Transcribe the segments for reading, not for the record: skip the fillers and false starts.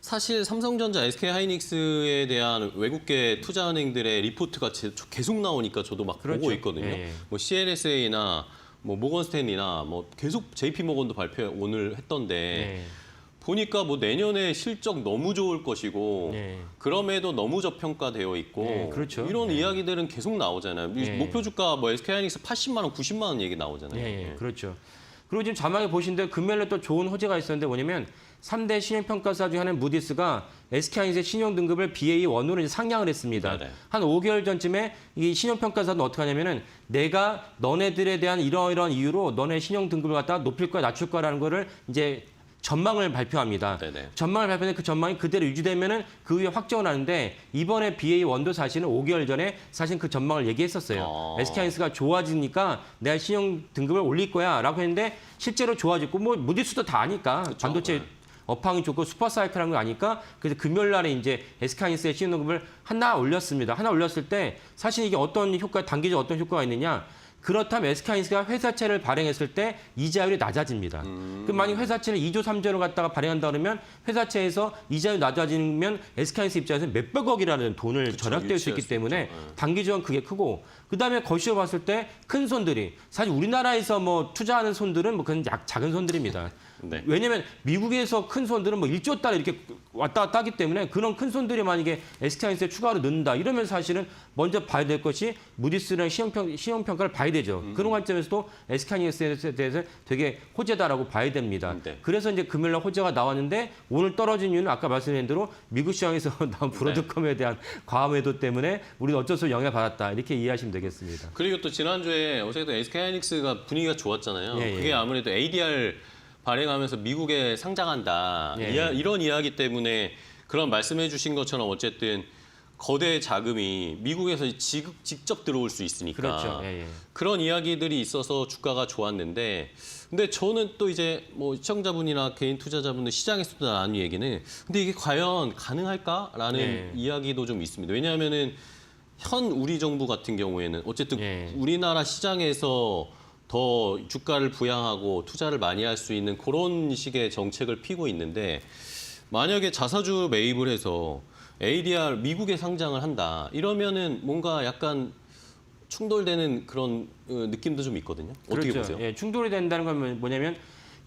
사실 삼성전자, SK하이닉스에 대한 외국계 투자은행들의 리포트가 계속 나오니까 저도 막 그렇죠. 보고 있거든요. 예. 뭐 CLSA나 뭐 모건스탠리나 뭐 계속 JP모건도 발표 오늘 했던데 예. 보니까 뭐 내년에 실적 너무 좋을 것이고 예. 그럼에도 너무 저평가되어 있고 예, 그렇죠. 이런 예. 이야기들은 계속 나오잖아요. 예. 목표 주가 뭐 SK하이닉스 80만 원, 90만 원 얘기 나오잖아요. 예, 그렇죠. 그리고 지금 자막에 보신데 금요일에 또 좋은 호재가 있었는데 뭐냐면 3대 신용평가사 중 하나인 무디스가 SK하이닉스의 신용 등급을 BA1으로 이제 상향을 했습니다. 네네. 한 5개월 전쯤에 이 신용평가사는 어떻게 하냐면은 내가 너네들에 대한 이러이러한 이유로 너네 신용 등급을 갖다가 높일 거야, 낮출 거라는 거를 이제 전망을 발표합니다. 네네. 전망을 발표했는데 그 전망이 그대로 유지되면은 그 후에 확정을 하는데 이번에 BA1도 사실은 5개월 전에 사실 그 전망을 얘기했었어요. SK하이닉스가 좋아지니까 내가 신용 등급을 올릴 거야라고 했는데 실제로 좋아졌고 뭐 무디스도 다 아니까 그쵸. 반도체 업황이 좋고 슈퍼사이클한 거 아니까 그래서 금요일 날에 이제 SK하이닉스의 신용 등급을 하나 올렸습니다. 하나 올렸을 때 사실 이게 어떤 효과, 단기적 어떤 효과가 있느냐? 그렇다면 SK하이닉스가 회사채를 발행했을 때 이자율이 낮아집니다. 그럼 만약 회사채를 2조 3조를 갖다가 발행한다 그러면 회사채에서 이자율이 낮아지면 SK하이닉스 입장에서 몇백억이라는 돈을 그쵸, 절약될 수 있기 유치할 수 때문에 있죠. 네. 단기적으로 그게 크고 그다음에 거시로 봤을 때 큰 손들이 사실 우리나라에서 뭐 투자하는 손들은 뭐 그건 작은 손들입니다. 네. 왜냐하면 미국에서 큰 손들은 뭐 1조 달러 이렇게 왔다 갔다 하기 때문에 그런 큰 손들이 만약에 SK하이닉스에 추가로 넣는다 이러면 사실은 먼저 봐야 될 것이 무디스랑 신용평가를 봐야 되죠. 그런 관점에서도 SK하이닉스에 대해서 되게 호재다라고 봐야 됩니다. 네. 그래서 이제 금요일 날 호재가 나왔는데 오늘 떨어진 이유는 아까 말씀드린 대로 미국 시장에서 나온 브로드컴에 대한 과매도 때문에 우리는 어쩔 수 없이 영향을 받았다 이렇게 이해하시면 되겠습니다. 그리고 또 지난주에 어쨌든 SK하이닉스가 분위기가 좋았잖아요. 예, 예. 그게 아무래도 ADR 발행하면서 미국에 상장한다. 예. 이런 이야기 때문에 그런 말씀해 주신 것처럼 어쨌든 거대 자금이 미국에서 직접 들어올 수 있으니까 그렇죠. 예, 예. 그런 이야기들이 있어서 주가가 좋았는데 근데 저는 또 이제 뭐 시청자분이나 개인 투자자분들 시장에서도 나눈 얘기는 근데 이게 과연 가능할까라는 예. 이야기도 좀 있습니다. 왜냐하면은 현 우리 정부 같은 경우에는 어쨌든 예. 우리나라 시장에서 더 주가를 부양하고 투자를 많이 할 수 있는 그런 식의 정책을 피고 있는데 만약에 자사주 매입을 해서 ADR 미국에 상장을 한다 이러면은 뭔가 약간 충돌되는 그런 느낌도 좀 있거든요. 어떻게 그렇죠. 보세요? 예, 충돌이 된다는 건 뭐냐면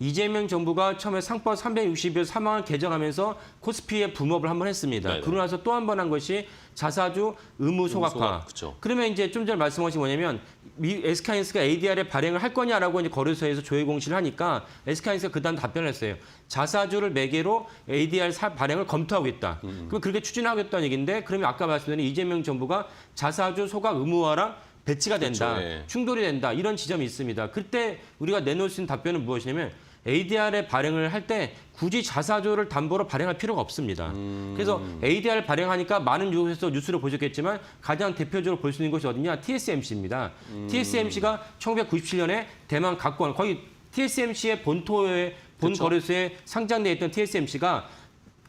이재명 정부가 처음에 상법 360일 3항을 개정하면서 코스피의 붐업을 한번 했습니다. 네네. 그러고 나서 또 한 번 한 것이 자사주 의무 소각화. 그렇죠. 그러면 이제 좀 전에 말씀하신 뭐냐면 SK하이닉스가 ADR에 발행을 할 거냐라고 이제 거래소에서 조회 공시를 하니까 SK하이닉스가 그다음 답변을 했어요. 자사주를 매개로 ADR 발행을 검토하고 있다. 그럼 그렇게 추진하겠다는 얘기인데 그러면 아까 말씀드린 이재명 정부가 자사주 소각 의무화랑 배치가 된다. 그렇죠, 예. 충돌이 된다. 이런 지점이 있습니다. 그때 우리가 내놓을 수 있는 답변은 무엇이냐면 ADR에 발행을 할 때 굳이 자사주를 담보로 발행할 필요가 없습니다. 그래서 ADR 발행하니까 많은 뉴스를 보셨겠지만 가장 대표적으로 볼 수 있는 것이 어디냐? TSMC입니다. TSMC가 1997년에 대만 각권, 거의 TSMC의 본 그렇죠. 거래소에 상장돼 있던 TSMC가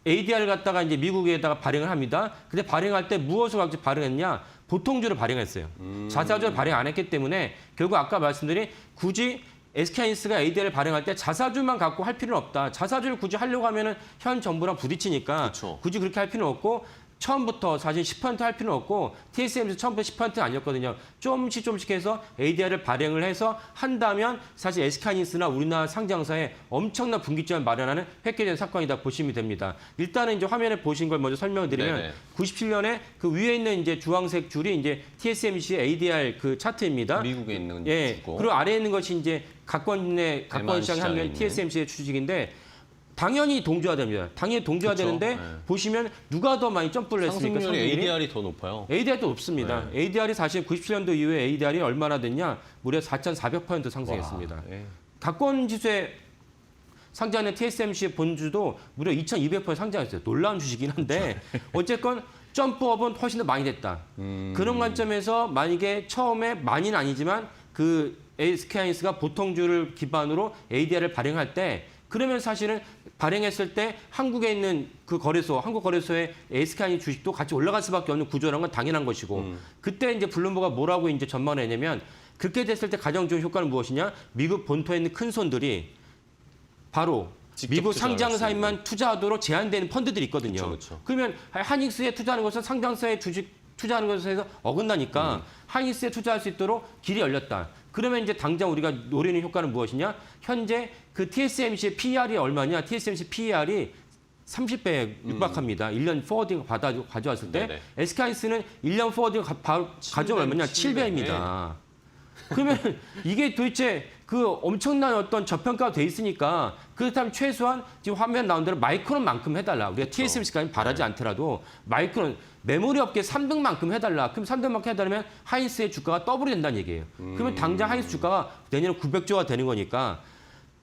ADR을 갖다가 이제 미국에다가 발행을 합니다. 근데 발행할 때 무엇을 갖고 발행했냐? 보통주를 발행했어요. 자사주를 발행 안 했기 때문에 결국 아까 말씀드린 굳이 SK하이닉스가 ADR을 발행할 때 자사주만 갖고 할 필요는 없다. 자사주를 굳이 하려고 하면은 현 정부랑 부딪히니까 그렇죠. 굳이 그렇게 할 필요는 없고 처음부터 사실 10%할 필요는 없고 TSMC 처음부터 10%는 아니었거든요. 조금씩 해서 ADR을 발행을 해서 한다면 사실 SK하이닉스나 우리나라 상장사에 엄청난 분기점을 마련하는 획기적인 사건이다 보시면 됩니다. 일단은 이제 화면에 보신 걸 먼저 설명을 드리면 네네. 97년에 그 위에 있는 이제 주황색 줄이 이제 TSMC의 ADR 그 차트입니다. 미국에 있는 예. 주고. 그리고 아래에 있는 것이 이제 각권 시장에 시장에 하면 있는. TSMC의 주식인데 당연히 동조화됩니다. 당연히 동조화되는데 그쵸. 네. 보시면 누가 더 많이 점프를 했습니까? 상승률이 상승률이? ADR이 더 높아요. ADR도 높습니다. ADR이 사실 97년도 이후에 ADR이 얼마나 됐냐? 무려 4,400% 상승했습니다. 와, 예. 각권 지수에 상장된 TSMC의 본주도 무려 2,200% 상장했어요. 놀라운 주식이긴 한데 어쨌건 점프업은 훨씬 더 많이 됐다. 그런 관점에서 만약에 처음에 많이는 아니지만 그 SK하이닉스가 보통주를 기반으로 ADR을 발행할 때 그러면 사실은 발행했을 때 한국에 있는 그 거래소, 한국 거래소의 SK하이닉스 주식도 같이 올라갈 수밖에 없는 구조라는 건 당연한 것이고 그때 이제 블룸버그가 뭐라고 이제 전망을 했냐면 그렇게 됐을 때 가장 좋은 효과는 무엇이냐? 미국 본토에 있는 큰 손들이 바로 직접 미국 투자를 상장사에만 투자하도록 제한되는 펀드들이 있거든요. 그쵸. 그러면 하이닉스에 투자하는 것은 상장사에 주식 투자하는 것에서 어긋나니까 하이닉스에 투자할 수 있도록 길이 열렸다. 그러면 이제 당장 우리가 노리는 효과는 무엇이냐? 현재 그 TSMC의 PER이 얼마냐? TSMC PER이 30배에 육박합니다. 1년 포워딩 가져왔을 때 네네. SK하이닉스는 1년 포워딩 가져오면 얼마냐? 7배입니다. 그러면 이게 도대체 그 엄청난 어떤 저평가가 돼 있으니까 그렇다면 최소한 지금 화면 나온 대로 마이크론만큼 해달라. 우리가 TSMC까지 바라지 않더라도 마이크론 메모리 업계 3등만큼 해달라. 그럼 3등만큼 해달라면 하이닉스의 주가가 더블이 된다는 얘기예요. 그러면 당장 하이닉스 주가가 내년에 900조가 되는 거니까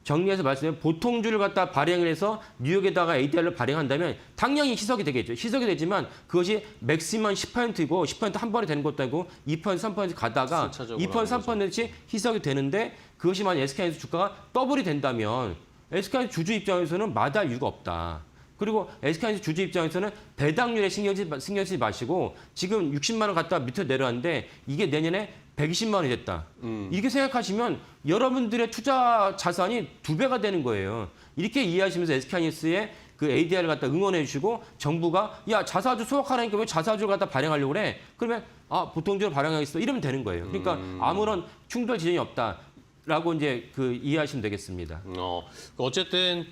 정리해서 말씀드리면 보통주를 갖다 발행을 해서 뉴욕에다가 ADR을 발행한다면 당연히 희석이 되겠죠. 희석이 되지만 그것이 맥시멈 10%이고 10% 한 번에 되는 것도 아니고 2%, 3% 가다가 순차적으로 2%, 3%씩 희석이 되는데 그것이 만약 SK하이닉스 주가가 더블이 된다면 SK하이닉스 주주 입장에서는 마다할 이유가 없다. 그리고 SK하이닉스 주주 입장에서는 배당률에 신경 쓰지 마시고 지금 60만 원 갖다가 밑으로 내려왔는데 이게 내년에 120만 원이 됐다. 이렇게 생각하시면 여러분들의 투자 자산이 2배가 되는 거예요. 이렇게 이해하시면서 SK하이닉스의 그 ADR을 갖다 응원해 주시고 정부가 야 자사주 소각하라니까 왜 자사주를 갖다 발행하려고 그래? 그러면 아 보통주를 발행하겠어 이러면 되는 거예요. 그러니까 아무런 충돌 지점이 없다라고 이제 그 이해하시면 되겠습니다. 어쨌든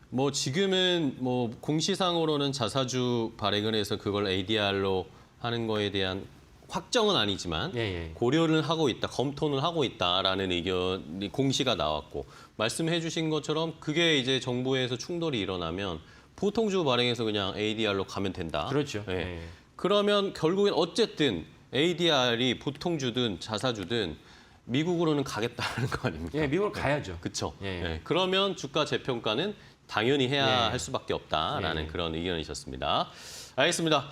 뭐 지금은 뭐 공시상으로는 자사주 발행을 해서 그걸 ADR로 하는 거에 대한 확정은 아니지만 예. 고려를 하고 있다, 검토를 하고 있다라는 의견이 공시가 나왔고 말씀해 주신 것처럼 그게 이제 정부에서 충돌이 일어나면 보통주 발행해서 그냥 ADR로 가면 된다. 그렇죠. 예. 예. 그러면 결국엔 어쨌든 ADR이 보통주든 자사주든 미국으로는 가겠다는 거 아닙니까? 예, 미국으로 가야죠. 그렇죠. 예. 그러면 주가 재평가는 당연히 해야 예. 할 수밖에 없다라는 예. 그런 의견이셨습니다. 알겠습니다.